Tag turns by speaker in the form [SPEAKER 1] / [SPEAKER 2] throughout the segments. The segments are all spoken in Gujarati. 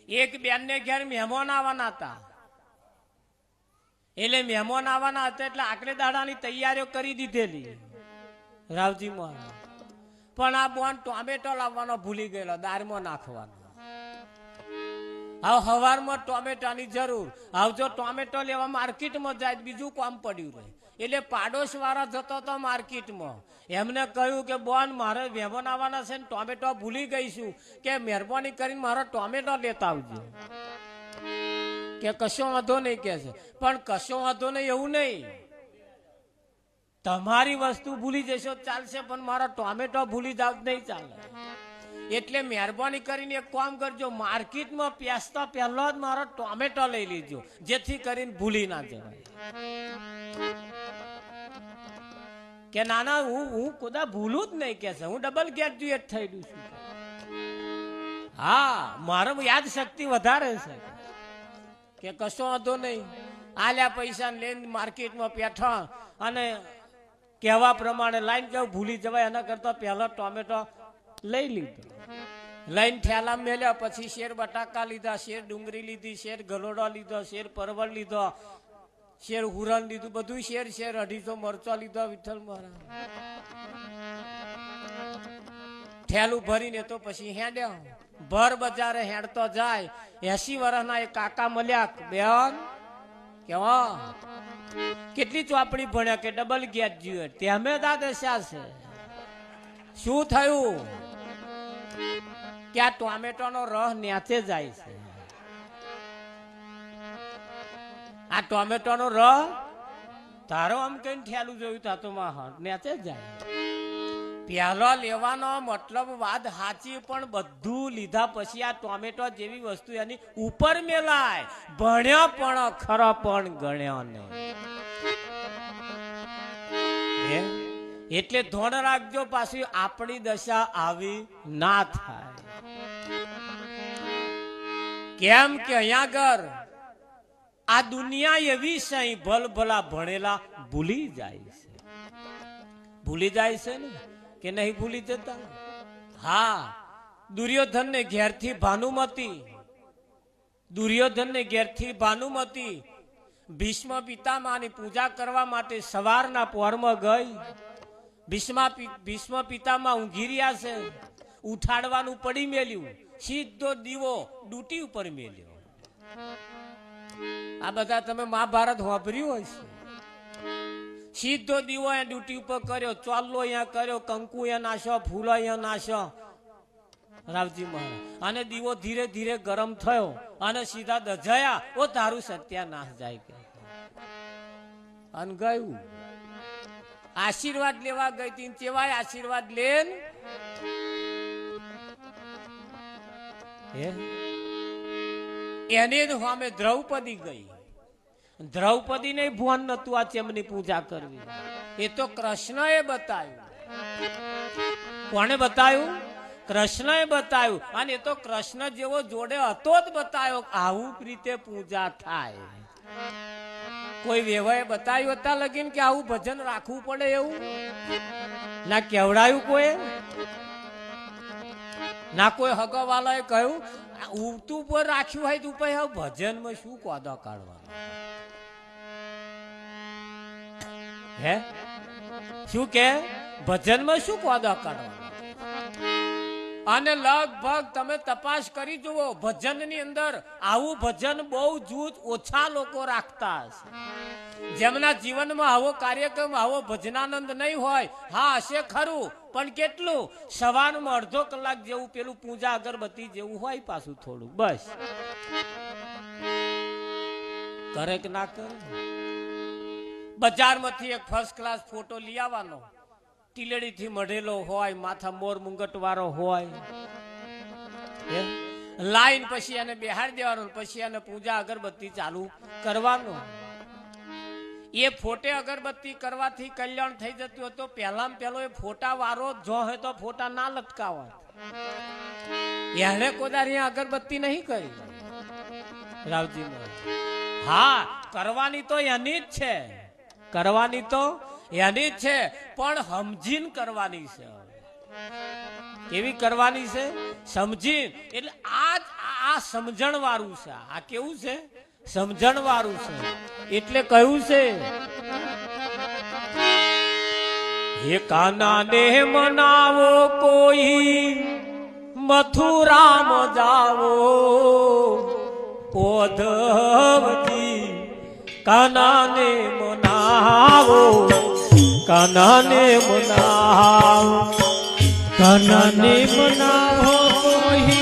[SPEAKER 1] એક બેન ને ઘેર મહેમાન આવવાના હતા, એટલે મહેમાન આવવાના હતા એટલે આકડે દાડાની તૈયારીઓ કરી દીધેલી રાવજી મહારાજ. પણ આ બોન ટોમેટો લાવવાનો ભૂલી ગયેલો, દાળમાં નાખવાનો. હવે હવારમાં ટોમેટાની જરૂર, હવે જો ટોમેટો લેવા માર્કેટમાં જાય બીજું કામ પડ્યું રહે, એટલે પાડોશ વાળા જતો હતો માર્કેટમાં. એમને કહ્યું કે બોન મારે મહેમાન આવવાના છે ને ટોમેટો ભૂલી ગઈ છું, કે મહેરબાની કરીને મારો ટોમેટો લેતા આવજો. કે કશો વાંધો નહીં કે છે, પણ કશો વાંધો નહીં એવું નહીં, તમારી વસ્તુ ભૂલી જશો ચાલશે પણ મારો ટોમેટો ભૂલી જાવ નહીં ચાલે. એટલે મહેરબાની કરીને એક કામ કરજો, માર્કેટમાં પેસતા પહેલો જ મારો ટોમેટો લઈ લીજો, જેથી કરીને ભૂલી ના જવાય. કે નાના હું કુદા ભૂલું જ નહીં કે છે, હું ડબલ ગ્રેજ્યુએટ થયેલું છું. હા, મારો યાદ શક્તિ વધારે છે. કે કશો વાંધો નહીં, આલ્યા પૈસા લઈને માર્કેટમાં બેઠા અને કહેવા પ્રમાણે લાઈન કેવું ભૂલી જવાય એના કરતા પહેલા ટોમેટો લઈ લીધો. લઈને ઠેલા મેલ્યા, પછી શેર બટાકા લીધા, શેર ડુંગળી લીધી, શેર ગલોડો લીધો, શેર પરવળ લીધો, શેર હુરણ લીધું, બધું શેર 250 મરચો લીધો. વિઠ્ઠલ મહારાજ ઠેલું ભરીને તો પછી હેડ્યા, ભર બજારે હેડતો જાય. 80 વર્ષના એક કાકા મળ્યા. બેન કેવા કેટલી ચોપડી ભણ્યા? કે ડબલ ગ્રેજ્યુએટ. તે અમે દાદા શા છે? શું થયું? કે આ ટોમેટો નો રસ નેચે જાય છે. આ ટોમેટો નો રસ તારો આમ કઈ ઠેલું જોયું તા તો નેચે જાય. પહેલો લેવાનો મતલબ વાત સાચી, પણ બધું લીધા પછી આ ટોમેટો જેવી વસ્તુ એની ઉપર મેલાય. ભણ્યો પણ ખરો પણ ગણ્યો નહીં. એટલે ધોન રાખજો, પાછી આપણી દશા આવી ના થાય. કેમ કે અહીંયા આગળ આ દુનિયા એવી છે, ભલ ભલા ભણેલા ભૂલી જાય છે. ભૂલી જાય છે ને કે નહીં ભૂલી જતા? હા, દુર્યોધન ને ઘેરથી ભાનુમતી, દુર્યોધન ને ઘેરથી ભાનુમતી ભીષ્મ પિતામહની પૂજા કરવા માટે સવારના પોરમાં ગઈ. ભીષ્મ પિતામહ ઊંઘી રહ્યા છે, ઉઠાડવાનું પડી મેલ્યું, સીધો દીવો ડૂટી ઉપર મેલ્યો. આ બધા તમે મહાભારત વાપર્યું હશે. સીધો દીવો અહીંયા ડ્યુટી ઉપર કર્યો, ચોલ્લો અહીંયા કર્યો, કંકુ અહીંયા નાશો, ફૂલો અહીંયા નાશો રાવજી મહારાજ. અને દીવો ધીરે ધીરે ગરમ થયો અને સીધા દજાયા. ઓ તારું સત્યાનાશ જાય કે અન ગયું. આશીર્વાદ લેવા ગઈ હતી, કેવાય આશીર્વાદ લેન એને સામે દ્રૌપદી ગઈ. દ્રૌપદી ને ભુવન નતું આ ચેમની પૂજા કરવી. એ તો કૃષ્ણએ બતાવ્યું. કોને બતાવ્યું? કૃષ્ણએ બતાવ્યું. અને એ તો કૃષ્ણ જેવો જોડે હતો જ બતાવ્યો આવું રીતે પૂજા થાય. કોઈ વેવાએ બતાવ્યું હતા લગીન કે આવું ભજન રાખવું પડે એવું? ના કેવડાયું કોઈ? ના કોઈ હગવાલાએ કહ્યું ઉઠતું પર રાખ્યું હોય તો પછી ભજનમાં શું કોદો કાઢવાનો? હે શું કે ભજનમાં શું કોદો કાઢવાનો? અને લગભગ તમે તપાસ કરી જુઓ, ભજનની અંદર આવું ભજન બહુ જૂથ ઓછા લોકો રાખતા હશે. જેમના જીવનમાં આવો કાર્યક્રમ, આવો ભજનાનંદ નહીં હોય. હા હશે ખરું, પણ કેટલું? સવારમાં અડધો કલાક જેવું પેલું પૂજા અગરબત્તી જેવું હોય, પાછું થોડું બસ. કરે કે ના કરે? બજારમાંથી એક ફર્સ્ટ ક્લાસ ફોટો લઈ આવવાનો, ટીલેડીથી મઢેલો હોય, માથા મોર મુંગટ વાળો હોય, લાઈન પછી એને બેહાડી દેવાનો, પછી એને પૂજા અગરબત્તી ચાલુ કરવાનું. એ ફોટે અગરબત્તી કરવાથી કલ્યાણ થઈ જતું હતું. પહેલા પહેલો એ ફોટા વાળો જો હોય તો ફોટા ના લટકાવા. એને કોદારી અગરબત્તી નહીં કરી રાવજી. હા, કરવાની તો એની જ છે, કરવાની તો એની જ છે, પણ સમજીને કરવાની છે. કેવી કરવાની છે? સમજી એટલે આ સમજણ વાળું છે. આ કેવું છે? સમજણ વાળું છે. એટલે કહ્યું છે હે કાના ને મનાવો કોઈ મથુરામ જાવો ઓધવતી કાનાને મનાવો કાનાને મનાવો
[SPEAKER 2] કાનાને મનાવો કોઈ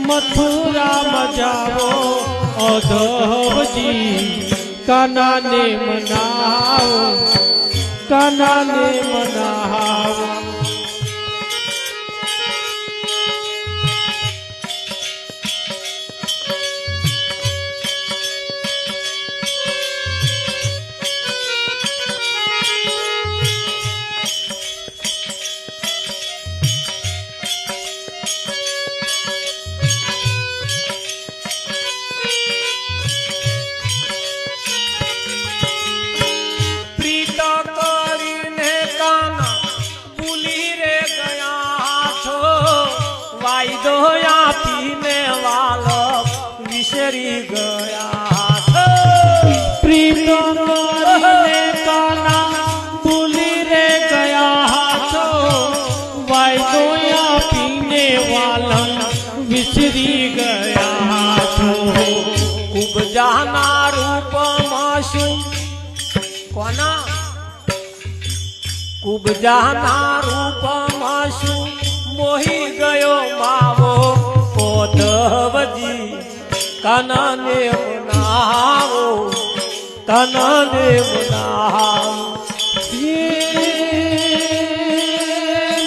[SPEAKER 2] મથુરામ જાવો ઓધવજી કાનાને મનાવો કાનાને મનાવો
[SPEAKER 1] વિસરી ગયા
[SPEAKER 2] પ્રીતમ કરીને કાના ભૂલી રે ગયા છો વાયદો આપીને વાલમ વિસરી ગયા છો
[SPEAKER 1] કુબજાના રૂપમાં શું કોના કુબજાના રૂપમાં શું મોહી ગયો માવો ઓધવજી કાનાને મનાવો કાનાને મનાવો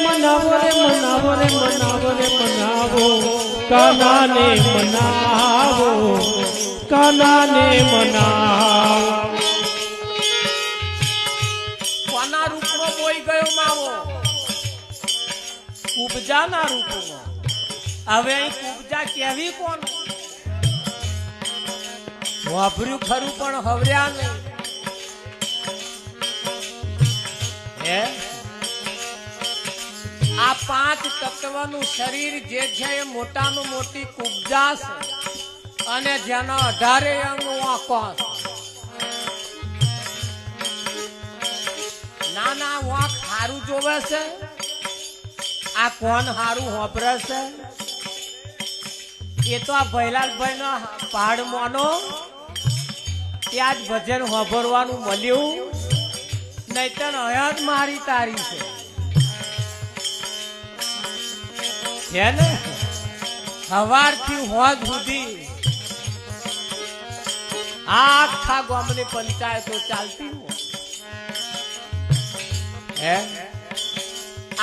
[SPEAKER 2] મનાવો રે મનાવો રે મનાવો રે મનાવો કાનાને મનાવો કાનાને મનાવો
[SPEAKER 1] કોના રૂપમાં મોહી ગયો માવો કુબજાના રૂપમાં હવે અહીં કુબજા કેવી કોણ વાપર્યું ખરું પણ હવર્યા નહીં હે આ 5 તત્વનું શરીર જે છે એ મોટામાં મોટી કુબજા છે અને જેના 18 અંગ વાંકો નાના વાંક હારું જોવે છે આ કોણ હારું હોભરે છે એ તો આ ભૈલાલભાઈ નો પહાડ મોનો ત્યાં જ ભજન હોભરવાનું મળ્યું નહીતર હયાત મારી તારી છે ને સવારથી હોજ સુધી આખા ગામની પંચાયતો ચાલતી હે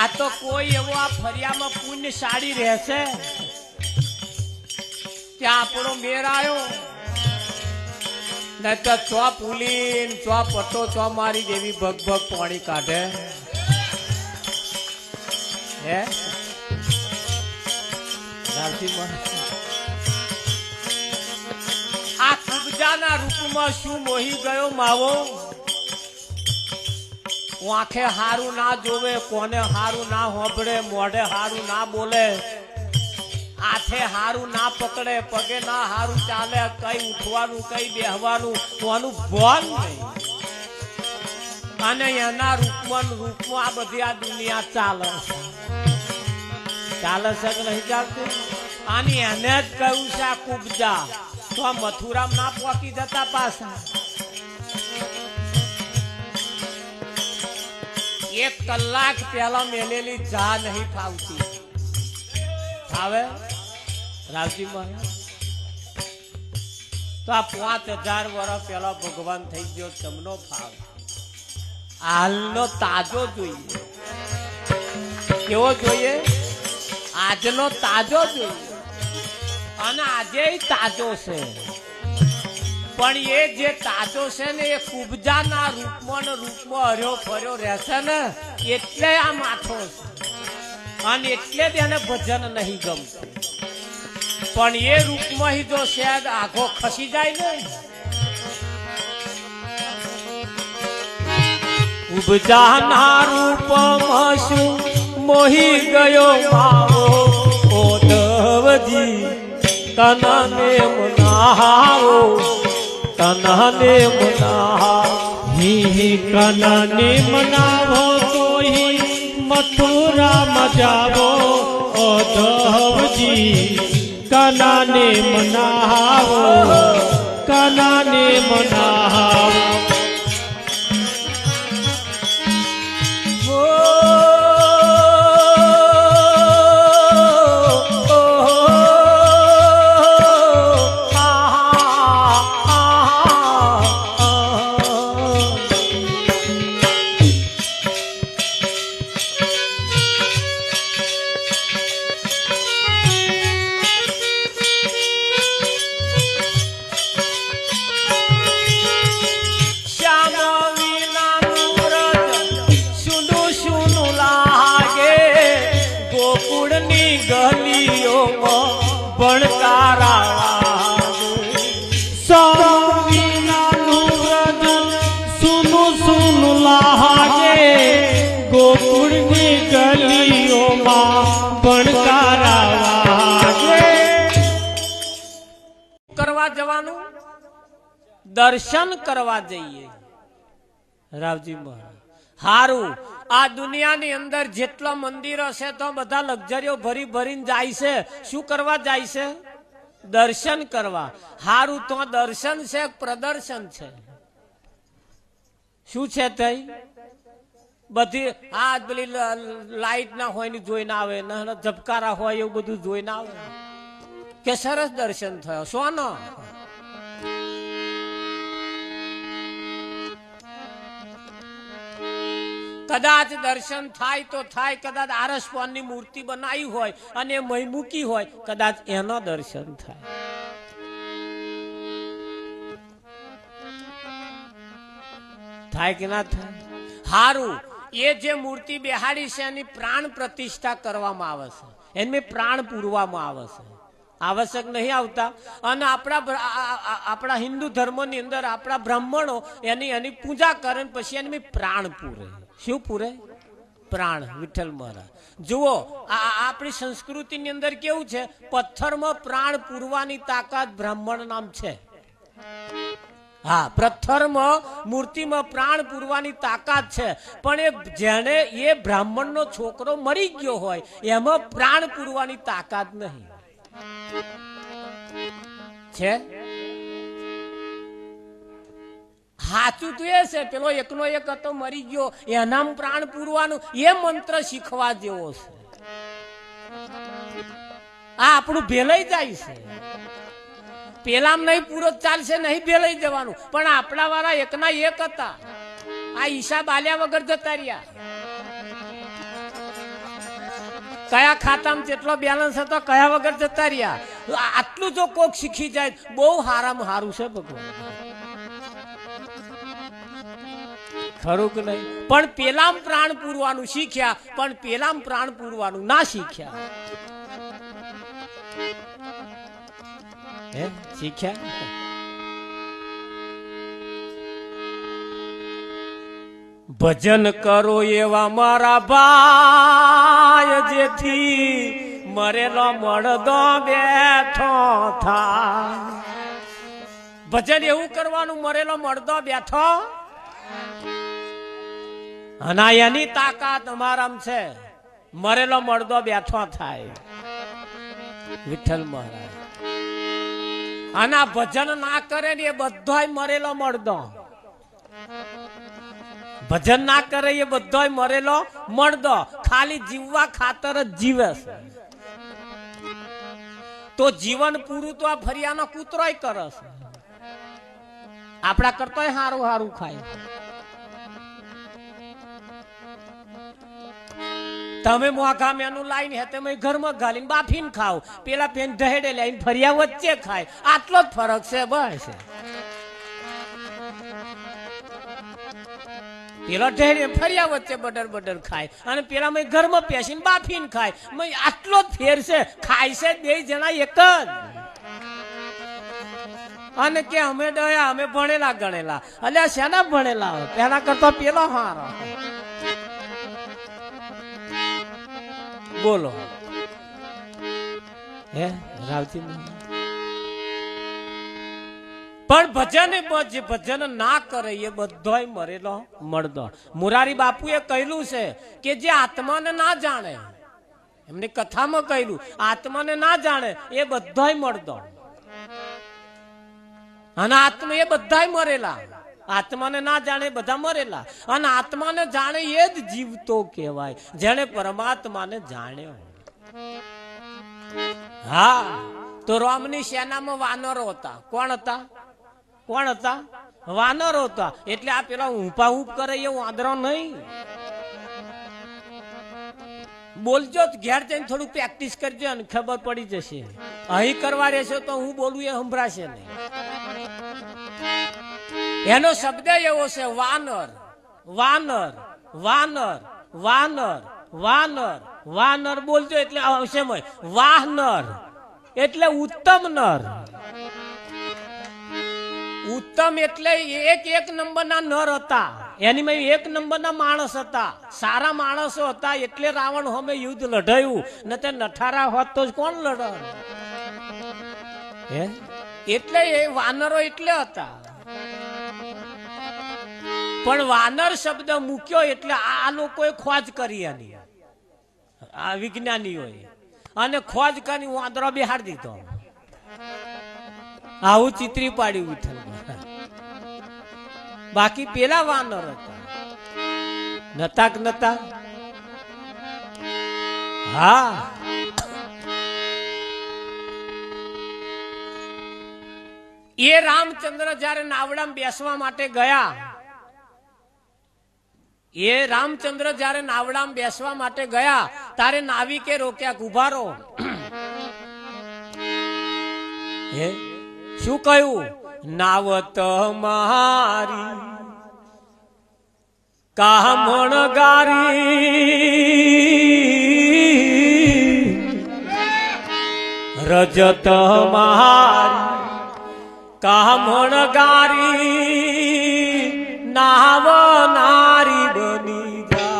[SPEAKER 1] આ તો કોઈ એવો આ ફરિયામાં પુણ્યશાળી રહેશે ત્યાં આપણો મેર આવ્યો નહીં તો ચો પુલીન ચો પટ્ટો ચો મારી દેવી ભગભગ પાણી કાઢે હે આ કુબજાના રૂપમાં શું મોહી ગયો માવો આંખે હારું ના જોવે કોને હારું ના હોબળે મોઢે હારું ના બોલે હાથે હારું ના પકડે પગે ના હારું ચાલે કઈ ઉઠવાનું કઈ બેહવાનું કોનું બોલ નહીં અને એના રૂપમાં આ બધી આ દુનિયા ચાલે છે કે નહીં ચાલતું આની એને જ કહ્યું છે આ કુબજા તો આ મથુરામ ના પોકી જતા પાછા 1 કલાક પહેલા મેલેલી ચા નહીં ફાવતી ફાવે રાવજી મહારાજ તો આ 5000 વર્ષ પહેલા ભગવાન થઈ ગયો તમનો ફાવે હાલનો તાજો જોઈએ કેવો જોઈએ આજનો તાજો જોઈએ અને આજે તાજો છે પણ એ જે તાજો છે ને એ કુબજાના રૂપમાં હર્યો ફર્યો રહેશે ને એટલે આ માથો છે અને એટલે જ એને ભજન નહીં ગમતું પણ એ રૂપમાં જો શેદ આખો ખસી જાય ને કુબજાના રૂપમાં શું મોહી ગયો માવો ઓધ ઉદ્ધવજી કનને મનાવો કનને મનાવો
[SPEAKER 2] ही कनने मनावो कोई मथुरा मजावो उद्धवजी कनने मनावो कनने मनावो
[SPEAKER 1] જવાનું દર્શન કરવા જઈએ રાવજી મહારાજ હારું આ દુનિયાની અંદર જેટલા મંદિરો છે તો બધા લક્ઝરીઓ ભરી ભરીને જાય છે શું કરવા જાય છે દર્શન કરવા હારું તો દર્શન છે પ્રદર્શન છે શું છે તઈ બધી આ પેલી લાઈટ ના હોય ને જોઈને આવે ના ઝબકારા હોય એવું બધું જોઈને આવે કે સરસ દર્શન થયો સોનો કદાચ દર્શન થાય તો થાય કદાચ આરસપોનની મૂર્તિ બનાવી હોય અને મહી મૂકી હોય કદાચ એનો દર્શન થાય થાય કે ના થાય હારું એ જે મૂર્તિ બેહાડી છે એની પ્રાણ પ્રતિષ્ઠા કરવામાં આવે છે એને પ્રાણ પૂરવામાં આવે છે આવશ્યક નહીં આવતા અને આપણા હિન્દુ ધર્મની અંદર આપણા બ્રાહ્મણો એની પૂજા કરે પછી એની પ્રાણ પૂરે શું પૂરે પ્રાણ વિઠ્ઠલ મહારાજ જુઓ આપણી સંસ્કૃતિની અંદર કેવું છે પથ્થરમાં પ્રાણ પૂરવાની તાકાત બ્રાહ્મણ નામ છે હા પથ્થરમાં મૂર્તિમાં પ્રાણ પૂરવાની તાકાત છે પણ એ જેને એ બ્રાહ્મણનો છોકરો મરી ગયો હોય એમાં પ્રાણ પૂરવાની તાકાત નહીં છે સાચું તો એ છે પેલો એકનો એક હતો મરી ગયો એનામ પ્રાણ પૂરવાનું એ મંત્ર શીખવા જેવો છે આ આપણું ભેલાઈ જાય છે પેલામ નહીં પૂરો ચાલશે નહીં ભેલાઈ જવાનું પણ આપણા વાળા એકના એક હતા આ હિસાબ આલ્યા વગર જતા રહ્યા કયા ખાતામાં જેટલો બેલેન્સ હતો કયા વગર જતા રહ્યા આટલું જો કોક શીખી જાય બહુ હારામાં હારું છે ભગવાન ખરું કે નહીં પણ પેલામ પ્રાણ પૂરવાનું શીખ્યા પણ પેલામ પ્રાણ પૂરવાનું ના શીખ્યા શીખ્યા ભજન કરો એવા મારા ભાઈ જેથી મરેલો મળદો બેઠો થાય ભજન એવું કરવાનું મરેલો મળદો બેઠો અને એની તાકાત અમારામાં છે મરેલો મળદો બેઠો થાય વિઠ્ઠલ મહારાજ અને ભજન ના કરે ને એ બધોય મરેલો મળદો ભજન ના કરે એ બધોય મરેલો મળદો ખાલી જીવવા ખાતર જ જીવે છે તો જીવન પૂરું તો આ ફરિયાનો કૂતરોય કરે છે આપણા કરતોય હારું હારું ખાય તમે મોઘા મેનું લાઈને હે તમે ઘરમાં ગાલીને બાફીને ખાવ પેલા પેન ઢહેડે લઈને ફરિયા વચ્ચે ખાય આટલો જ ફરક છે બસ પેલો ઢહેડે ફરિયા વચ્ચે બટર બટર ખાય અને પેલા મેં ઘરમાં પેસીને બાફીને ખાય આટલો જ ફેર છે ખાય છે બે જણા એક જ અને કે અમે ડયા અમે ભણેલા ગણેલા અલ્યા શેના ભણેલા હોય પેલા કરતો પેલો હારો બોલો હે રાવજી પણ ભજન જે ભજન ના કરે એ બધોય મરેલો મળદો. મુરારી બાપુએ કહેલું છે કે જે આત્માને ના જાણે, એમની કથામાં કહેલું આત્માને ના જાણે એ બધાય મળદો. અને આત્મા એ બધાય મરેલા. આત્માને ના જાણે બધા મરેલા, અને આત્માને જાણે એ જ જીવતો કહેવાય, જેને પરમાત્માને જાણ્યો. હા, તો રામની સેનામાં વાનરો હતા. કોણ હતા? કોણ હતા? વાનરો હતા. એટલે આ પેલા ઊંપા ઊંપ કરે એ વાંદરો નહીં. બોલજો ઘેર જઈને થોડું પ્રેક્ટિસ કરજો અને ખબર પડી જશે. અહીં કરવા રહેશો તો હું બોલું એ સંભળાશે નહીં. એનો શબ્દ એવો છે વાનર, વાનર, વાનર, વાનર, વાનર, વાનર. બોલજો એટલે આવશે વાહનર એટલે ઉત્તમ નર. ઉત્તમ એટલે એક નંબરના નર હતા. એની એક નંબરના માણસ હતા, સારા માણસો હતા. એટલે રાવણ સામે યુદ્ધ લડાયું. ન તે નઠારા હોત તો કોણ લડે? એટલે એ વાનરો એટલે હતા. પણ વાનર શબ્દ મૂક્યો એટલે આ લોકોએ ખોજ કરી એની, આ વિજ્ઞાનીઓએ, અને ખોજ કરી વાંદરો બિહાડી દીધો. આવું ચિત્રી પાડ્યું વિઠ્ઠલ. બાકી પેલા વાનર હતા નતા કે નતા? હા, એ રામચંદ્ર જયારે નાવડામાં બેસવા માટે ગયા, એ રામચંદ્ર જયારે નાવડામાં બેસવા માટે ગયા તારે નાવિકે રોક્યા, ઉભા રહો. શું કહ્યું? નાવત મારી કામણ ગારી, રજત મારી કામણ ગારી, નાવ નારી બની જા.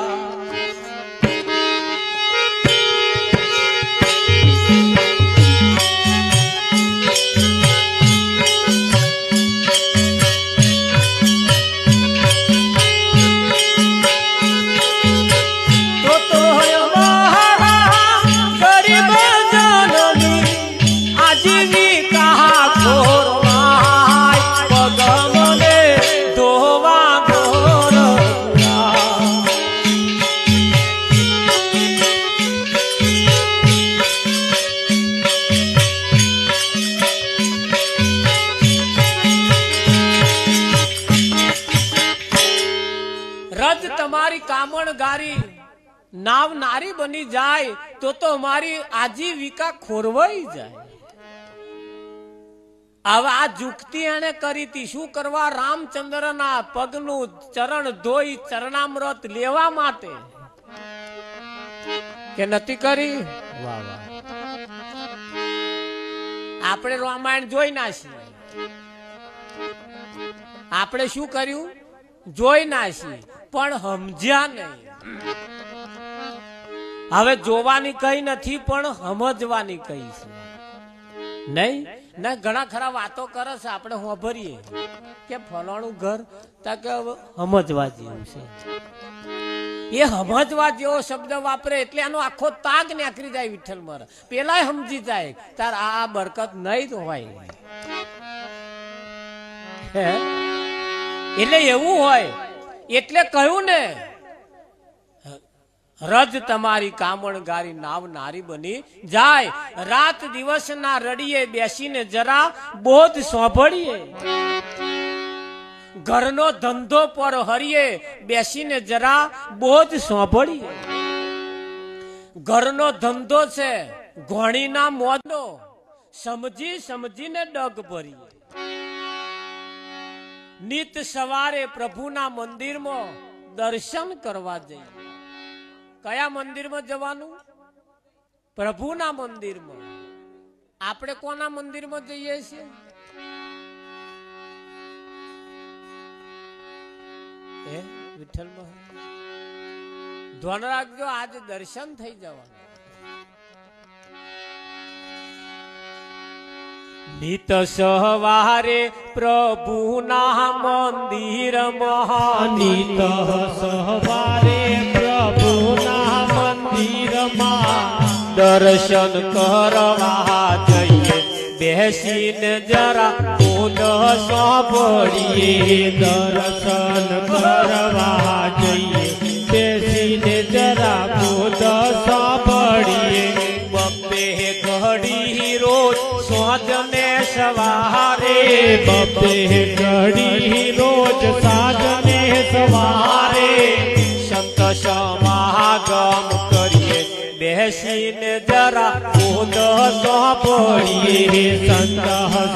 [SPEAKER 1] તમારી કામણ ગારી નાવ નારી બની જાય તો અમારી આજીવિકા ખોરવાઈ જાય. હવે આ જુક્તિ એને કરી હતી શું કરવા? રામચંદ્રના પગનું ચરણ ધોઈ ચરણામૃત લેવા માટે, કે નથી કરી? વાહ વાહ. આપણે રામાયણ જોઈ નાખીએ. આપણે શું કર્યું? જોઈ નાખી, પણ સમજ્યા નહીં. હવે જોવાની કઈ નથી, પણ સમજવાની કઈ છે નહીં. ના ઘણા ખરા વાતો કરે છે, આપણે સાંભળીએ કે ફલાણું ઘર તા કે સમજવા જેવું છે. એ સમજવા જેવો શબ્દ વાપરે એટલે એનો આખો તાગ નીકળી જાય. વિઠ્ઠલ મારા પેલા સમજી જાય તાર આ બરકત નહીં તો હોય. એટલે એવું હોય એટલે કહ્યું ને, રજ તમારી કામણ ગારી નાવ નારી બની જાય. રાત દિવસ ના રડીએ બેસીને જરા બોધ સાંભળીએ, ઘરનો ધંધો પર હરીએ બેસીને જરા બોધ સાંભળીએ. ઘરનો ધંધો છે ઘોણીના મોદો, સમજી સમજીને ડગ ભરીએ. નિત સવારે પ્રભુના મંદિરમાં દર્શન કરવા જઈએ. કયા મંદિરમાં જવાનું? પ્રભુના મંદિરમાં. આપણે કોના મંદિરમાં જઈએ છીએ? વિઠ્ઠલ ધ્યાન રાખજો, આજે દર્શન થઈ જવાનું. નિત સવારે પ્રભુના મંદિરમાં
[SPEAKER 2] નિત સવારે પ્રભુના મંદિરમાં
[SPEAKER 1] દર્શન કરવા જઈએ બેસીને જરા બોલ સાંભળીએ
[SPEAKER 2] દર્શન કરવા જઈએ બેસીને જરા બોધ સાંભળીએ
[SPEAKER 1] બબ્બે ઘડી રોજ સોજને સવારે
[SPEAKER 2] બબ્બે ઘડી રોજ સાંજને સવારે
[SPEAKER 1] સંત સમાગમ કરીએ બેસીને જરા બોધ સાંભળીએ
[SPEAKER 2] સંત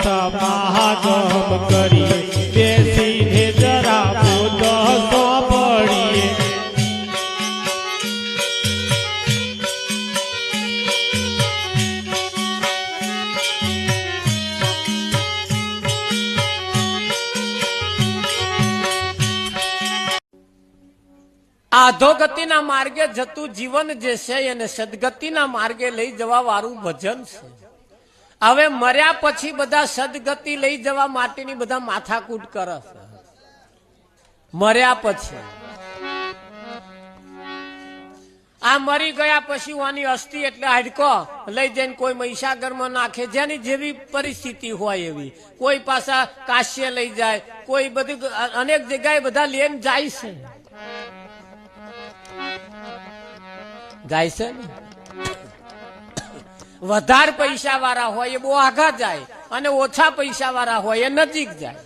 [SPEAKER 2] સમાગમ કરીએ બેસીને જરા બોધ સાંભળીએ
[SPEAKER 1] અધોગતિના માર્ગે જતું જીવન જે છે એને સદગતિના માર્ગે લઈ જવા વાળું ભજન છે. હવે મર્યા પછી બધા સદગતિ લઈ જવા માટેની બધા માથાકૂટ કરે છે. મર્યા પછી આ મરી ગયા પછી આની અસ્થિ એટલે હાડકો લઈ જઈને કોઈ મહીસાગરમાં નાખે, જેની જેવી પરિસ્થિતિ હોય એવી. કોઈ પાછા કાશ્ય લઈ જાય, કોઈ બધી અનેક જગ્યાએ બધા લઈને જાય છે. જાય છે ને. વધારે પૈસા વાળા હોય એ બહુ આઘા જાય અને ઓછા પૈસા વાળા હોય એ નજીક જાય.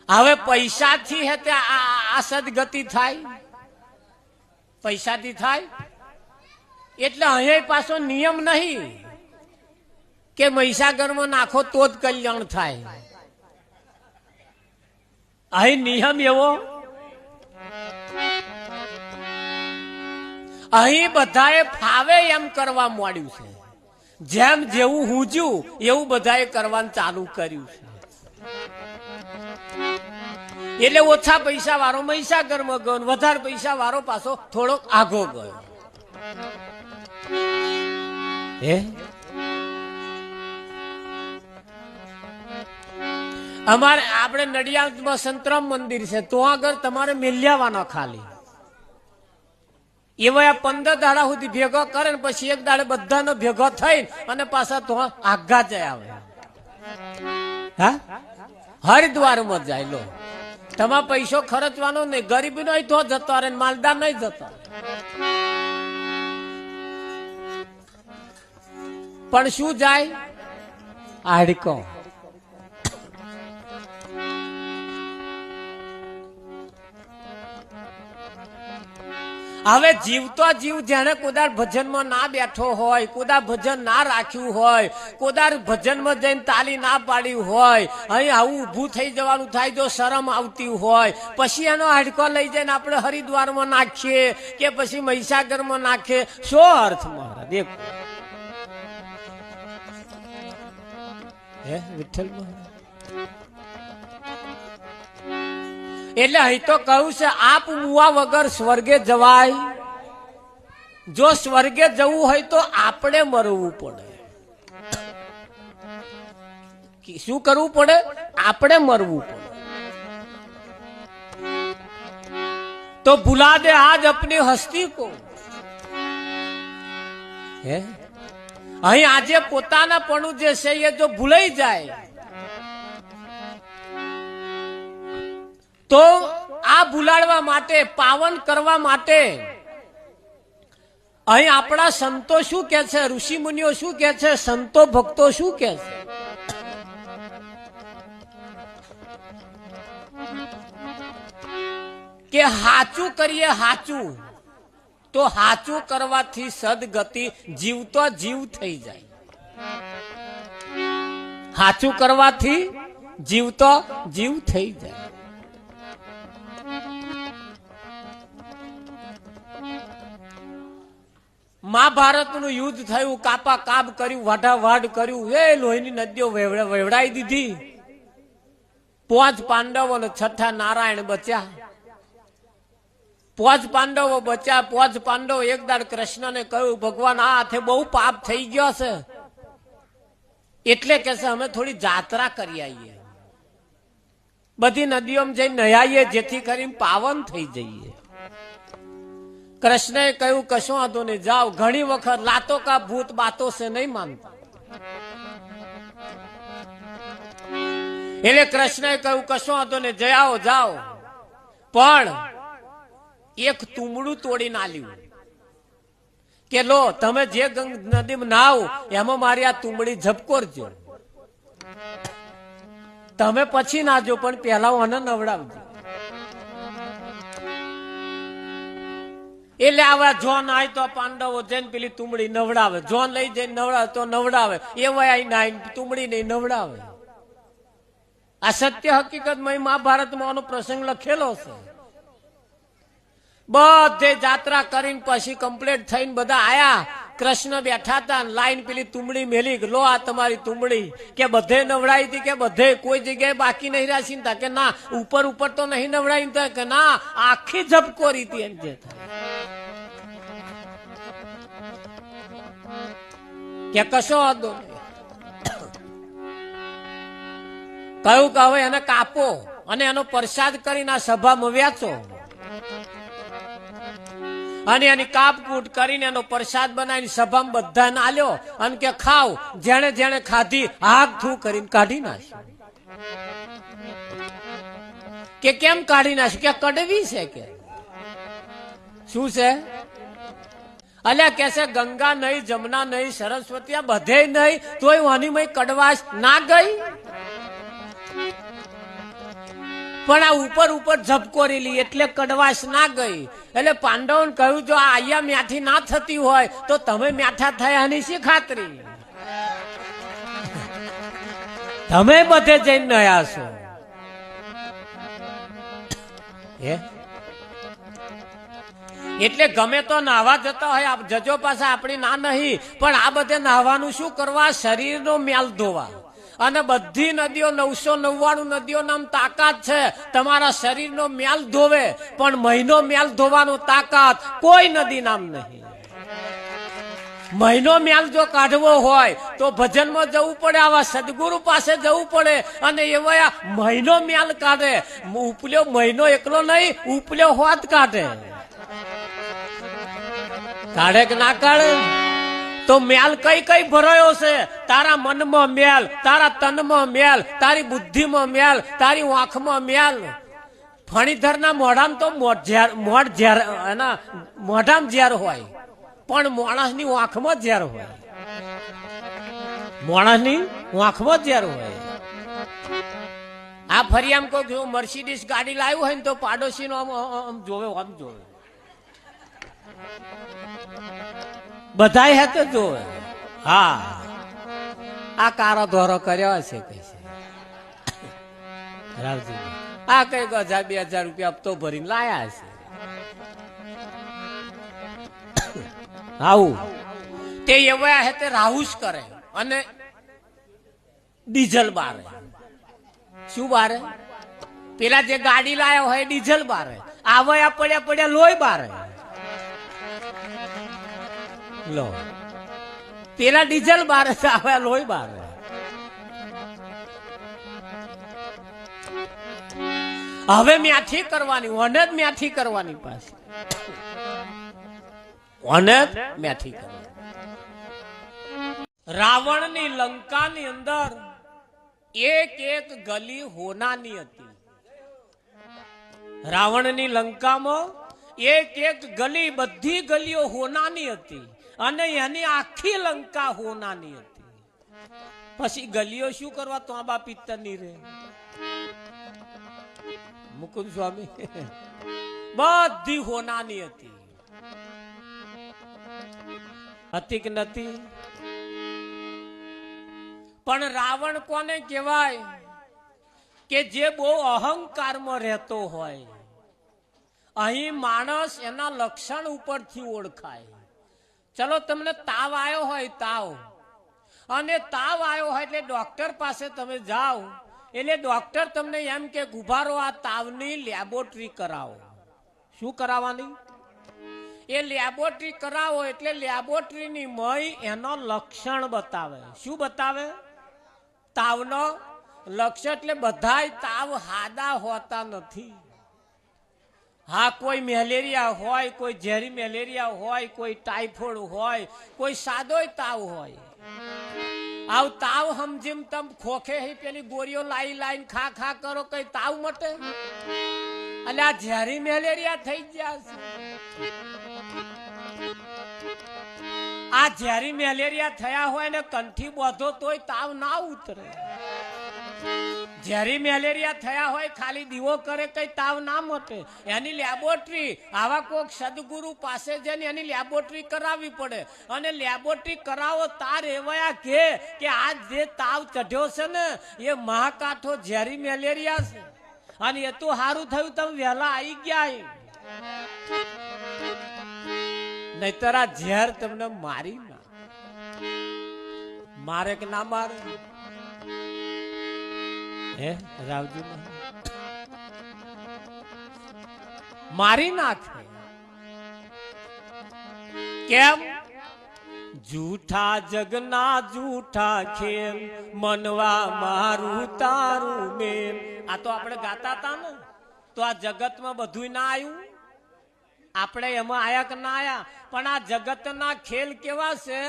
[SPEAKER 1] હવે પૈસાથી હે તે આ સદગતિ થાય, પૈસાથી થાય. એટલે અહીંયા પાછો નિયમ નહીં કે મહીસાગરમાં નાખો તો જ કલ્યાણ થાય. અહીં નિયમ એવો, અહીં બધાએ ફાવે એમ કરવા માંડ્યું છે. જેમ જેવું હુંજ્યું એવું બધાએ કરવાનું ચાલુ કર્યું છે. એટલે ઓછા પૈસા વાળો મહીસાગરમાં ગયો, વધારે પૈસા વાળો પાછો થોડોક આગો ગયો. અમારે આપણે નડિયાદમાં સંતરામ મંદિર છે, તો આગળ તમારે મેલ્યાવાના ખાલી એવા 15 દાડા સુધી ભેગો કરે ને પછી એક દાડે બધાનો ભેગો થઈ અને પાછા તો આઘા જાય આવે. હા, હરિદ્વારમાં જાય. લો, તમારે પૈસો ખર્ચવાનો નહીં, ગરીબી નો તો જતો રહે, માલદાર નહીં જતો. પણ શું જાય? હાડકો. હવે જીવતો જીવ જેને કોદાર ભજનમાં ના બેઠો હોય, કોદાર ભજન ના રાખ્યું હોય, કોદાર ભજનમાં જઈને તાલી ના પાડી હોય, અહીં આવું ઊભું થઈ જવાનું થાય, જો શરમ આવતી હોય, પછી એનો હાડકો લઈ જઈને આપણે હરિદ્વારમાં નાખીએ કે પછી મહીસાગરમાં નાખીએ, શો અર્થ મારા? દેખો હે વિઠ્ઠલ મહારાજ. એટલે અહીં તો કહ્યું છે, આપ મુવા વગર સ્વર્ગે જવાય. જો સ્વર્ગે જવું હોય તો આપણે મરવું પડે. શું કરવું પડે? આપણે મરવું પડે. તો ભૂલા દે આજ અપની હસ્તી કો. હે, અહીં આજે પોતાના પણ જે છે એ જો ભૂલાઈ જાય તો આ ભૂલાડવા માટે, પાવન કરવા માટે અહીં આપણા સંતો શું કે છે, ઋષિ મુનિઓ શું કે છે, સંતો ભક્તો શું કે છે? કે હાચું કરીએ, હાચું તો હાચું કરવાથી સદગતિ જીવતો જીવ થઈ જાય. હાચું કરવાથી જીવતો જીવ થઈ જાય. મહાભારતનું યુદ્ધ થયું, કાપા કાપ કર્યું, વાઢાવાઢ કર્યું, એ લોહીની નદીઓ વેવડાઈ દીધી. 5 પાંડવો અને 6 નારાયણ બચ્યા. પોજ પાંડવો બચ્યા. પોજ પાંડવો એક દાડ કૃષ્ણને કહ્યું, ભગવાન આ હાથે બહુ પાપ થઈ ગયો છે, એટલે કે છે અમે થોડી જાત્રા કરી આવીએ, બધી નદીઓમાં જઈને નહાઈએ, જેથી કરીને પાવન થઈ જઈએ. કૃષ્ણએ કહ્યું કશું વાંધો નહીં, જાઓ. ઘણી વખત લાતો કા ભૂત બાતો છે નહીં માનતા, એટલે કૃષ્ણએ કહ્યું કશું વાંધો નહીં, જઈ આવો, જાઓ. પણ એક તુમડું તોડી નાલ્યું કે લો તમે જે નદીમાં નાવ એમાં મારી આ તુમડી ઝબકોરજો, તમે પછી નાજો પણ પહેલા મને નવડાવજો. એટલે આવા જોન આય તો પાંડવો જઈને પેલી તુમડી નવડાવે, જોન લઈ જઈને નવડાવે તો નવડાવે, એવા નાઈ તુમડી નહીં નવડાવે. આ સત્ય હકીકતમાં મહાભારતમાં આનો પ્રસંગ લખેલો છે. બધે જાત્રા કરીને પછી કમ્પ્લીટ થઈને બધા આયા. કૃષ્ણ બેઠા હતા, લાઈન પેલી તુમડી મેલી, લો આ તમારી તુમડી. કે બધે નવડાવી હતી, કે બધે કોઈ જગ્યાએ બાકી નહીં રાશી હતા, કે ના ઉપર ઉપર તો નહીં નવડાવી હતા, કે ના આખી ઝબકોરી હતી એમ જે કે કશો હતો. કહ્યું કે હવે એને કાપો અને એનો પ્રસાદ કરીને આ સભામાં વેચો, અને એની કાપકૂટ કરીને એનો પ્રસાદ બનાવીને સભામાં બધાને આલ્યો, અને કે ખાવ. જેણે જેણે ખાધી હાથ થૂ કરીને કાઢી નાખ્યો. કે કેમ કાઢી નાખ્યું? કે કડવી છે. કે શું છે? અલ્યા કે છે ગંગા નહીં, જમના નહીં, સરસ્વતી આ બધે નહીં, તોય વાનીમાં કડવાશ ના ગઈ. પણ આ ઉપર ઉપર ઝબકોરેલી એટલે કડવાશ ના ગઈ. એટલે પાંડવોને કહ્યું જો આ અહીંયા મ્યાઠી ના થતી હોય તો તમે મ્યાઠા થયાની શી ખાતરી? તમે બધે જઈને નયા છો. એટલે ગમે તો નાહવા જતા હોય જજો પાસે આપણી ના નહીં, પણ આ બધે નાહવાનું શું કરવા? શરીરનો મેલ ધોવા. અને બધી નદીઓ 999 નદીઓ નામ તાકાત છે તમારા શરીરનો મેલ ધોવે, પણ મહિનો મેલ ધોવાનો તાકાત કોઈ નદી નામ નહીં. મહિનો મેલ જો કાઢવો હોય તો ભજનમાં જવું પડે, આવા સદગુરુ પાસે જવું પડે, અને એવા મહિનો મેલ કાઢે. ઉપલ્યો મહિનો એકલો નહીં, ઉપલ્યો હોત કાઢે. કાઢે કે ના કાઢે? તો મેલ કઈ કઈ ભરાયો છે? તારા મનમાં મેલ, તારા તનમાં મેલ, તારી બુદ્ધિમાં મેલ, તારી આંખમાં મેલ. ફણીધરના મોઢામાં તો મોઢામાં ઝેર હોય, પણ માણસની આંખમાં ઝેર હોય. માણસની આંખમાં ઝેર હોય. આ ફરી આમ કહું છું મર્સિડીઝ ગાડી લાવ્યું હોય ને તો પાડોશી નો આમ જોવે, આમ જોવે, બધા હે તો જોવે. હા આ કારો ધોરો કર્યો છે કઈ છે રાવજી, આ કઈ 1000-2000 રૂપિયા હપ્તો ભરીને લાયા છે. આવું તે એવા હે તે રાહુસ કરે અને ડીઝલ બારે. શું બારે? પેલા જે ગાડી લાયો હોય ડીઝલ બારે, આવયા પડ્યા પડ્યા લોહી બારે. લો પેલા ડીઝલ બારે, આવ્યા લોહી બારે. હવે મ્યાઠી કરવાની, ઓને જ મ્યાઠી કરવાની. પાછી ઓને જ મ્યાઠી કરવાની. રાવણની લંકાની અંદર એક એક ગલી હોનાની હતી. રાવણની લંકામાં એક એક ગલી, બધી ગલીઓ હોનાની હતી, અને એની આખી લંકા હોનાની હતી. પછી ગલીઓ શું કરવા? તો આંબા પિત્તરની રે. મુકુંદ સ્વામી બધી હોનાની હતી. હતી કે નથી? પણ રાવણ કોને કહેવાય? કે જે બહુ અહંકારમાં રહેતો હોય. અહીં માણસ એના લક્ષણ ઉપરથી ઓળખાય. ચલો તમને તાવ આવ્યો હોય, તાવ, અને તાવ આવ્યો હોય એટલે ડોક્ટર પાસે તમે જાઓ, એટલે ડોક્ટર તમને એમ કે ઉભા રહો, આ તાવની લેબોરેટરી કરાવો. શું કરાવવાની? એ લેબોરેટરી કરાવો એટલે લેબોરેટરીની મય એનો લક્ષણ બતાવે. શું બતાવે? તાવનો લક્ષણ. એટલે બધાય તાવ હાદા હોતા નથી. હા, કોઈ મેલેરિયા હોય, કોઈ ઝેરી મેલેરિયા હોય, કોઈ ટાઇફોઇડ હોય, કોઈ સાદોય તાવ હોય. આવ તાવ સમજીમ તમ ખોખે પેલી ગોળીઓ લાઈ ખા ખા કરો, કઈ તાવ મટે? એટલે આ ઝેરી મેલેરિયા થઈ ગયા છે. આ ઝેરી મેલેરિયા થયા હોય ને કંઠી બોધો તોય તાવ ના ઉતરે. ઝેરી મેલેરિયા થયા હોય ખાલી દીવો કરે કઈ તાવ ના મટે. એની લેબોરેટરી આવા કોક સદગુરુ પાસે જઈને એની લેબોરેટરી કરાવવી પડે. અને લેબોરેટરી કરાવો તાર એવા કે આ જે તાવ ચઢ્યો છે ને એ મહાકાઠો ઝેરી મેલેરિયા છે. અને એ તો સારું થયું તમે વહેલા આવી ગયા. નહીતર આ ઝેર તમને મારી ના મારે કે ના મારે? હે રાવજી મારી નાખે. કેમ? જૂઠા જગના જૂઠા ખેલ, મનવા મારું તારું મેલ. આ તો આપણે ગાતા હતા ને. તો આ જગતમાં બધું ના આવ્યું? આપણે એમાં આયા કે ના આયા? પણ આ જગતના ખેલ કેવા છે?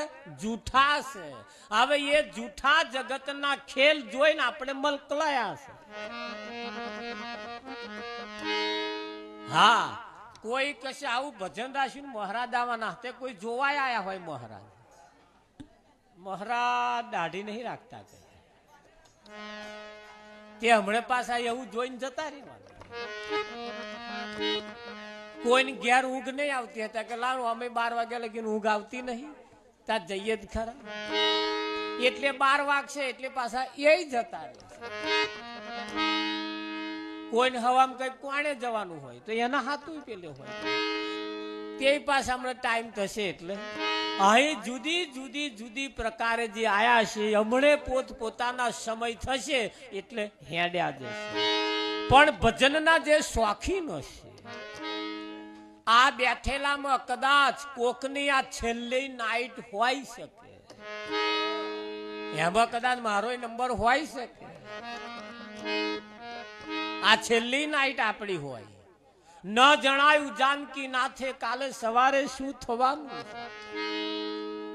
[SPEAKER 1] જૂઠા છે. હવે એ જૂઠા જગતના ખેલ જોઈને આપણે મલકલાયા છે. હા, કોઈ કશે આવું ભજન રાશિ મહારાજ આવવાના તે કોઈ જોવાય આયા હોય. મહારાજ દાઢી નહીં રાખતા કે તે હમણાં પાછા એવું જોઈને જતા રહેવાનું. કોઈને ઘેર ઊંઘ નહીં આવતી હતા કે લાણુ અમે 12 વાગ્યા લગીને ઊંઘ આવતી નહીં, ત્યાં જઈએ જ ખરા. એટલે 12 વાગશે એટલે પાછા એ જતા રહે. કોઈને હવામાં કઈ કોણે જવાનું હોય તો એના હાથું પેલે હોય તે પાછા હમણાં ટાઈમ થશે. એટલે અહીં જુદી જુદી જુદી પ્રકારે જે આયા છે હમણે પોતાના સમય થશે એટલે હેડ્યા જશે. પણ ભજનના જે શોખીનો છે આ બેઠેલામાં કદાચ કોકની આ છેલ્લી નાઈટ હોય શકે. એમાં કદાચ મારો નંબર હોય શકે. આ છેલ્લી નાઈટ આપણી હોય. ન જણાયું જાનકી નાથે કાલે સવારે શું થવાનું.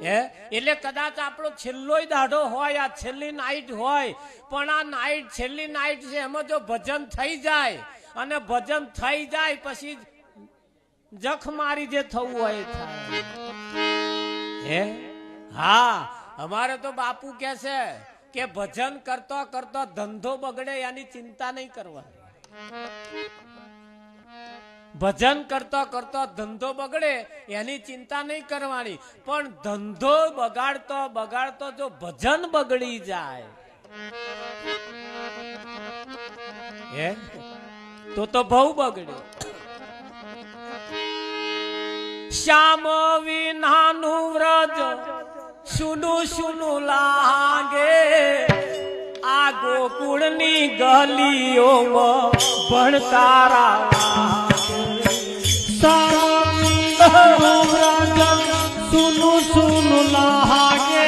[SPEAKER 1] હે એટલે કદાચ આપણો છેલ્લોય દાઢો હોય, આ છેલ્લી નાઈટ હોય. પણ આ નાઈટ છેલ્લી નાઈટ છે એમાં જો ભજન થઈ જાય અને ભજન થઈ જાય પછી જખ મારી જે થવું હોય થાય. હે હા, અમારે તો બાપુ કે છે કે ભજન કરતો કરતો ધંધો બગડે એની ચિંતા નહીં કરવાની. ભજન કરતો કરતો ધંધો બગડે એની ચિંતા નહીં કરવાની. પણ ધંધો બગાડતો બગાડતો જો ભજન બગડી જાય હે તો બહુ બગડે. શ્યામ વિનાનું વ્રજ સુનું સુનું લાગે. આ ગોકુળની ગલીઓમાં ભણકારા
[SPEAKER 2] સુનું સુનું લાગે.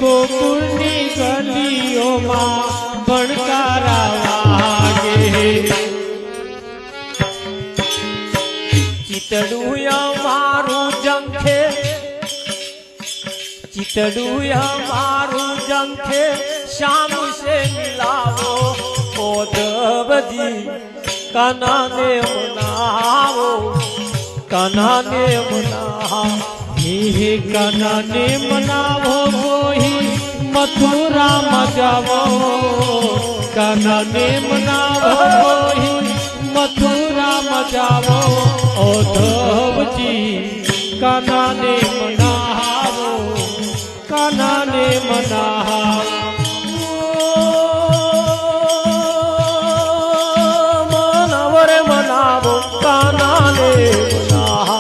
[SPEAKER 2] ગોકુળની ગલીઓમાં ભણકારા વાગે.
[SPEAKER 1] ચિતડું અમારું જંખે, ચિતડું અમારું જંખે શામ સે મિલાવો. ઓધવજી કનાને મનાવો, કનાને મનાવો.
[SPEAKER 2] હે કનાને મનાવો ગોહી મથુરામાં જાવો. કનાને મનાવો ગોહી મથુરામાં જાવો. ઓધવજી કનાને મનાવો, કનાને મનાવો.
[SPEAKER 1] મનાવો રે મનાવો કાનાને મનાવો.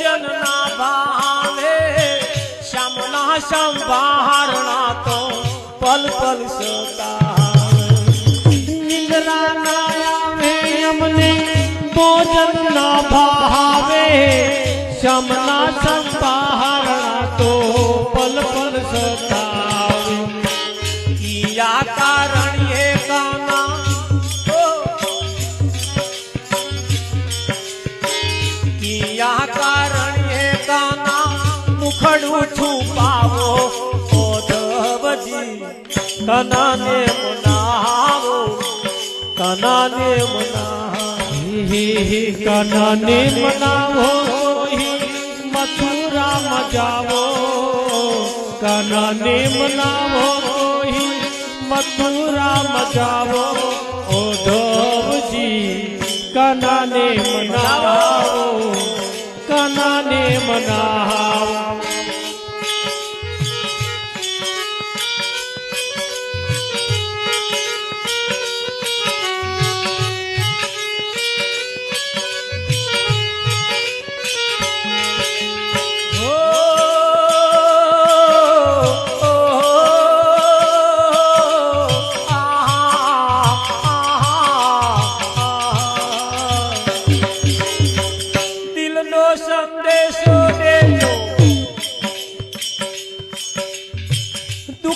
[SPEAKER 1] ભોજન ના ભાવે શ્યામના સંભારણા તો પલ પલ સતાવે
[SPEAKER 2] નિંદ્રા ના આવે અમને ભોજન ના ભાવે શ્યામના સંભારણા તો પલ પલ સતાવે
[SPEAKER 1] કિયા કારણ એ કાના કિયા કારણ એ કાના મુખડું છુપાવો ઓધવજી કનાને મનાવો કનાને મનાવો
[SPEAKER 2] કનને મનાવો મથુરા જાવો કનને મનાવો મથુરા જાવો ઓધવજી કનને મનાવો કનને મનાવો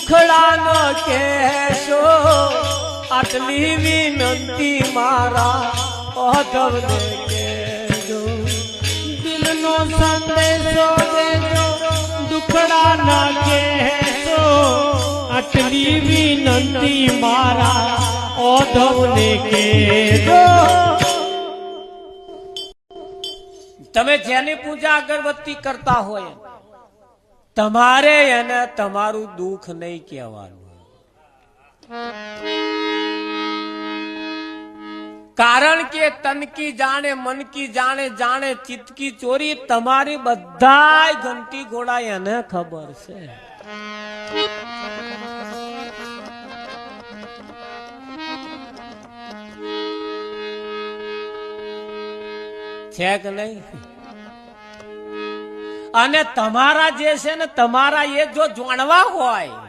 [SPEAKER 1] દુખડા ન કહેશો આટલી વિનંતી મારા ઓધવને કહેજો
[SPEAKER 2] દિલનો સંદેશો દેજો દુખડા ના કહેશો આટલી વિનંતી મારા ઓધવને કહેજો
[SPEAKER 1] તમે જેની પૂજા અગરબત્તી કરતા હોય તમારે એને તમારું દુઃખ નહીં કહેવાનું કારણ કે તન કી જાણે મન કી જાણે જાણે ચિત્ત કી ચોરી તમારી બધાય ઘંટી ઘોડા એને ખબર છે કે નહીં અને તમારા જે છે ને તમારા એ જો જાણવા હોય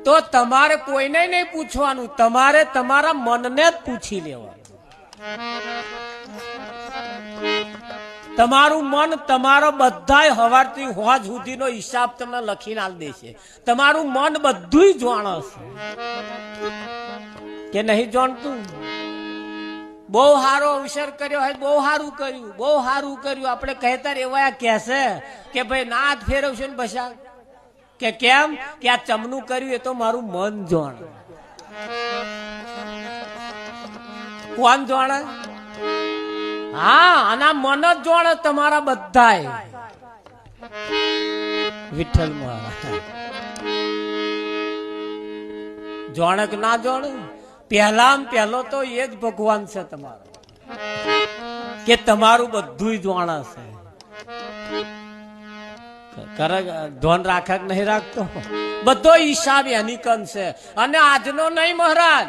[SPEAKER 1] તો તમારે કોઈને નહીં પૂછવાનું તમારે તમારા મનને જ પૂછી લેવાનું તમારું મન તમારો બધાય હવારથી હોજ સુધીનો હિસાબ તમને લખીને આલ દેશે તમારું મન બધું જાણે છે કે નહીં જાણતું બહુ સારો અવસર કર્યો હોય બહુ સારું કર્યું આપણે કહેતા એવા કહેશે કે ભાઈ ના હાથ ફેરવશે ને બસા કે કેમ કે આ ચમનું કર્યું એ તો મારું મન જાણે કોણ જાણે હા આના મન જ જાણે તમારા બધાય વિઠ્ઠલ મહારાજ જાણે કે ના જાણે પહેલો તો એ જ ભગવાન છે તમારો કે તમારું બધું જાણે છે ધ્યાન રાખે કે નહીં રાખતો બધો હિસાબ એની કન છે અને આજનો નહીં મહારાજ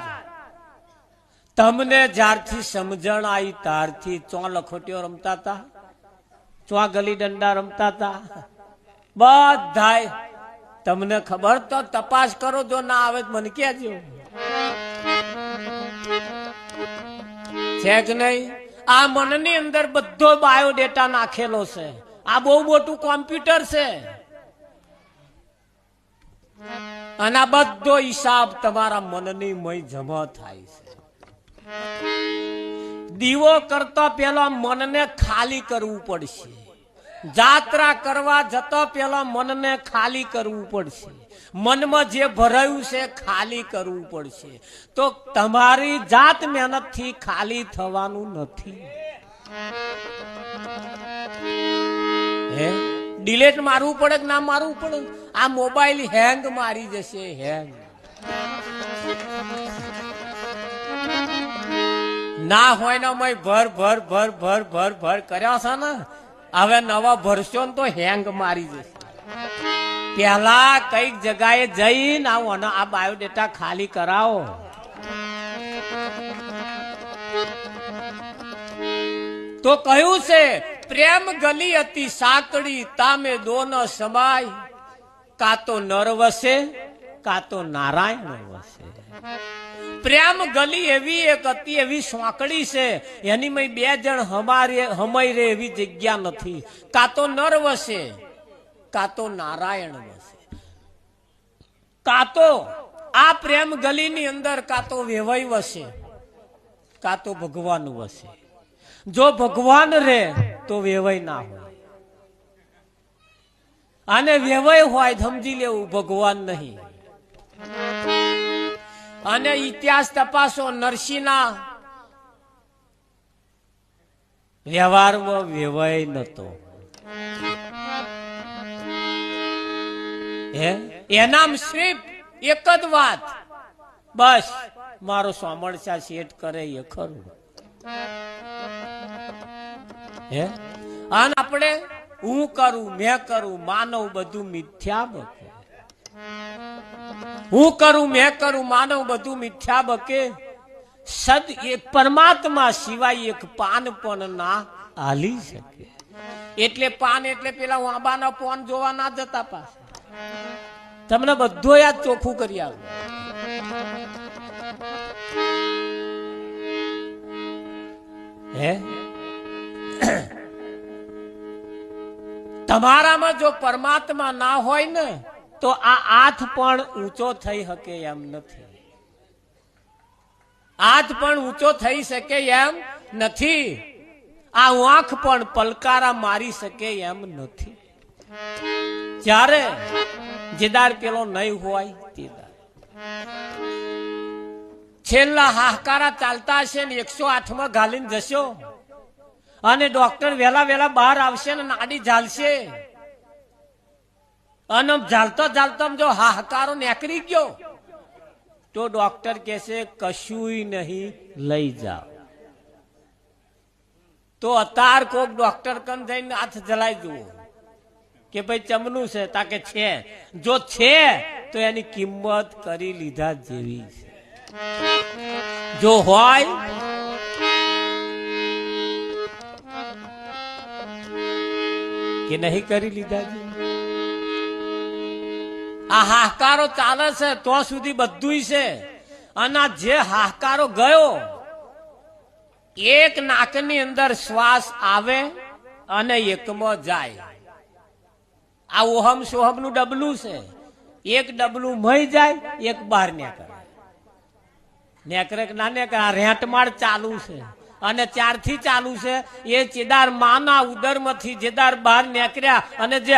[SPEAKER 1] તમને જ્યારથી સમજણ આવી ત્યારથી ચો લખોટીઓ રમતા હતા ચો ગલી દંડા રમતા હતા બધાય તમને ખબર તો તપાસ કરો જો ના આવે મને કહેજો છે કે નહીં આ મનની અંદર બધો બાયોડેટા નાખેલો છે આ બહુ મોટું કોમ્પ્યુટર છે અને આ બધો હિસાબ તમારા મનની મય જમા થાય છે દીવો કરતા પહેલા મનને ખાલી કરવું પડશે જાત્રા કરવા જતો પહેલા મનને ખાલી કરવું પડશે મનમાં જે ભરાયું છે ખાલી કરવું પડશે તો તમારી જાત મહેનત થી ખાલી થવાનું નથી ડિલેટ મારવું પડે કે ના મારવું પડે આ મોબાઈલ હેંગ મારી જશે હેંગ ના હોય ને મય ભર ભર ભર ભર ભર ભર કર્યા છે ને હવે નવા ભરશો ને તો હેંગ મારી જશે પહેલા કઈક જગાએ જઈને આવો અને આ બાયોડેટા ખાલી કરાવો તો કહ્યું છે પ્રેમ ગલી અતિ સાંકડી તામે દોન સમાય, કા તો નર વસે કા તો નારાયણ વસે. પ્રેમ ગલી એવી એક અતિ એવી સાંકડી છે, એની મય બે જણ હમાઈ રે એવી જગ્યા નથી. કા તો નર વસે કા તો નારાયણ વસે. કા તો આ પ્રેમ ગલીની અંદર કા તો વેવાઈ વસે કા તો ભગવાન વસે. જો ભગવાન રે તો વેવાઈ ના હોય, અને વેવાઈ હોય સમજી લેવું ભગવાન નહીં. અને ઇતિહાસ તપાસો, નરસિંહના વ્યવહારમાં વેવાઈ નતો. એનામ શ્રીપ એક જ વાત, બસ મારો સોમણસા શેઠ કરે એ ખરું. અને આપણે હું કરું મેં કરું માનવ બધું મિથ્યા બકે. હું કરું મેં કરું માનવ બધું મિથ્યા બકે. સદ એક પરમાત્મા સિવાય એક પાન પણ ના હાલી શકે. એટલે પાન એટલે પેલા આંબાના પોન જોવા ના જતા પાસે. તમને બધું યાદ ચોખ્ખું કરી આવું. તમારામાં જો પરમાત્મા ના હોય ને તો આ હાથ પણ ઊંચો થઈ શકે એમ નથી. હાથ પણ ઊંચો થઈ શકે એમ નથી. આ આંખ પણ પલકારા મારી શકે એમ નથી. જ્યારે જેદાર પેલો નહીં હોય તેદાર છેલ્લા હાહાકારા ચાલતા હશે ને 108 માં ઘાલીને જશો, અને ડોક્ટર વેલા બહાર આવશે ને નાડી ઝાલશે, અને ઝાલતો ઝાલતો જો હાહાકારો નીકળી ગયો તો ડોક્ટર કહેશે કશું નહીં લઈ જાઓ. તો અતાર કોક ડોક્ટર કન જઈને હાથ જલાઈ જુઓ કે ભાઈ ચમનું છે તાકે છે. જો છે તો એની કિંમત કરી લીધા જેવી છે. જો હોય કે નહીં કરી લીધા જેવી. આ હાહાકારો ચાલે છે તો સુધી બધું છે. અને જે હાહાકારો ગયો, એક નાકની અંદર શ્વાસ આવે અને એકમાં જાય. આ ઓહમ સોહમ નું ડબલું છે. એક ડબલું મહી જાય, એક બહાર નેકરે ના નેકરે. આ રેંટમાળ ચાલુ છે અને 4 થી ચાલુ છે. એ ચેદાર માના ઉદરમાંથી જેદાર બહાર નીકળ્યા અને જે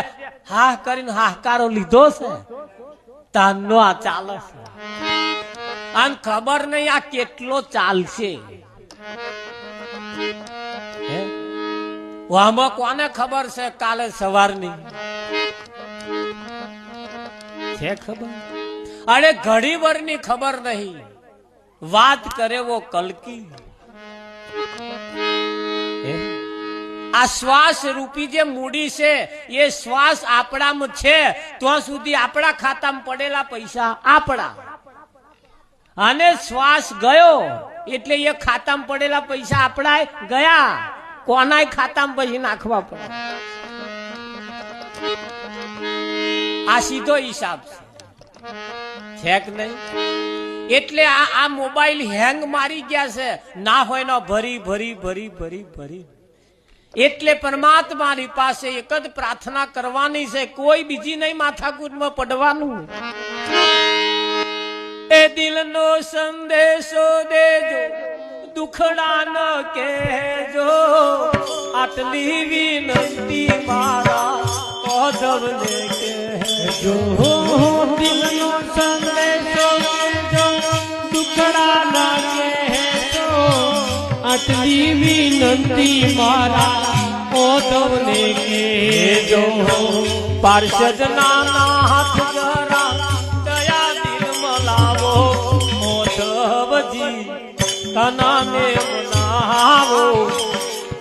[SPEAKER 1] હાહ કરીને હાહકારો લીધો છે તાનો આ ચાલે છે. અને ખબર નહીં આ કેટલો ચાલશે. આમાં કોને ખબર છે કાલે સવારની છે ખબર? અરે ઘડી ભરની ખબર નહીં. વાત કરે વો કલકી. આ શ્વાસ રૂપી જે મૂડી છે એ શ્વાસ આપણામાં છે તો સુધી આપણા ખાતામાં પડેલા પૈસા આપણા, અને શ્વાસ ગયો એટલે એ ખાતામાં પડેલા પૈસા આપણા ગયા. કોનાય ખાતામાં પછી નાખવા પડે. આ સીધો હિસાબ છે કે નહીં? એટલે આ મોબાઈલ હેંગ મારી ગયા છે. ના હોય ને ભરી ભરી ભરી ભરી ભરી. એટલે પરમાત્માની પાસે એક જ પ્રાર્થના કરવાની છે, કોઈ બીજી નહીં માથાકૂટમાં પડવાનું. એ દિલનો સંદેશો દેજો, દુખડા ન કહેજો, આટલી વિનંતી મારા ઓધવને કહેજો.
[SPEAKER 2] દિલનો સંદેશો દેજો, દુખડા ન કહેજો, આટલી વિનંતી મારા ઓધવને કહેજો.
[SPEAKER 1] પાર્ષદ નાના હાથ જરા દયા દિલ મલાવો, ઓધવજી કનાને મનાવો,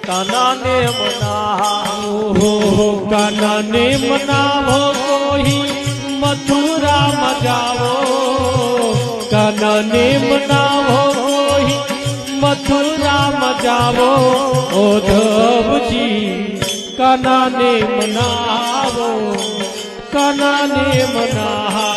[SPEAKER 1] કનાને મનાવો,
[SPEAKER 2] કનાને મનાવો, કોઈ મથુરા મજાવો, કનાને મનાવો, કોઈ મથુરા મજાવો. મનાવો ઓધવજી કાનાને મનાવો કાનાને મનાવો